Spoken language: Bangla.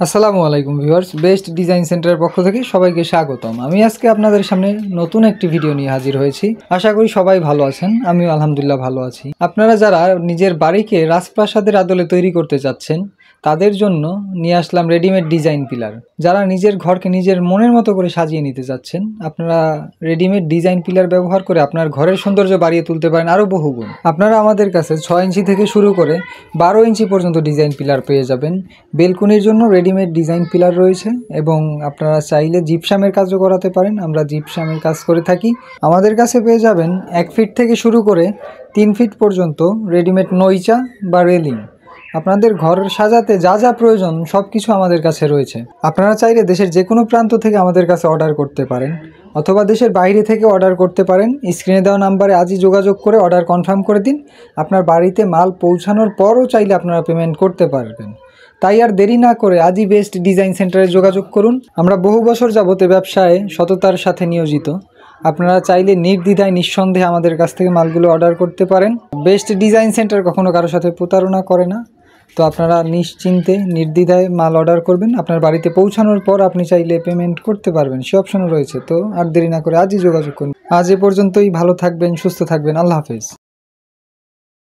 আসসালামু আলাইকুম ভিউয়ার্স, বেস্ট ডিজাইন সেন্টারের পক্ষ থেকে সবাইকে স্বাগতম। আমি আজকে আপনাদের সামনে নতুন একটি ভিডিও নিয়ে হাজির হয়েছি। আশা করি সবাই ভালো আছেন, আমিও আলহামদুলিল্লাহ ভালো আছি। আপনারা যারা নিজের বাড়িকে রাজপ্রাসাদের আদলে তৈরি করতে চাচ্ছেন তাদের জন্য নিয়ে আসলাম রেডিমেড ডিজাইন পিলার। যারা নিজের ঘরকে নিজের মনের মতো করে সাজিয়ে নিতে চাচ্ছেন, আপনারা রেডিমেড ডিজাইন পিলার ব্যবহার করে আপনার ঘরের সৌন্দর্য বাড়িয়ে তুলতে পারেন আরও বহুগুণ। আপনারা আমাদের কাছে 6 ইঞ্চি থেকে শুরু করে 12 ইঞ্চি পর্যন্ত ডিজাইন পিলার পেয়ে যাবেন। বেলকুনির জন্য রেডিমেড ডিজাইন পিলার রয়েছে এবং আপনারা চাইলে জিপসামের কাজও করাতে পারেন। আমরা জিপসামের কাজ করে থাকি। আমাদের কাছে পেয়ে যাবেন 1 ফিট থেকে শুরু করে 3 ফিট পর্যন্ত রেডিমেড নইচা বা রেলিং। আপনাদের ঘর সাজাতে যা যা প্রয়োজন সব কিছু আমাদের কাছে রয়েছে। আপনারা চাইলে দেশের যে কোনো প্রান্ত থেকে আমাদের কাছে অর্ডার করতে পারেন অথবা দেশের বাইরে থেকে অর্ডার করতে পারেন। স্ক্রিনে দেওয়া নাম্বারে আজই যোগাযোগ করে অর্ডার কনফার্ম করে দিন। আপনার বাড়িতে মাল পৌঁছানোর পরও চাইলে আপনারা পেমেন্ট করতে পারবেন। তাই আর দেরি না করে আজই বেস্ট ডিজাইন সেন্টারে যোগাযোগ করুন। আমরা বহু বছর যাবত ব্যবসায় সততার সাথে নিয়োজিত। আপনারা চাইলে নির্দ্বিধায় নিঃসন্দেহে আমাদের কাছ থেকে মালগুলো অর্ডার করতে পারেন। বেস্ট ডিজাইন সেন্টার কখনো কারোর সাথে প্রতারণা করে না। তো আপনারা নিশ্চিন্তে নির্দ্বিধায় মাল অর্ডার করবেন। আপনার বাড়িতে পৌঁছানোর পর আপনি চাইলে পেমেন্ট করতে পারবেন, সে অপশনও রয়েছে। তো আর দেরি না করে আজই যোগাযোগ করুন। আজ এ পর্যন্তই। ভালো থাকবেন, সুস্থ থাকবেন। আল্লাহ হাফেজ।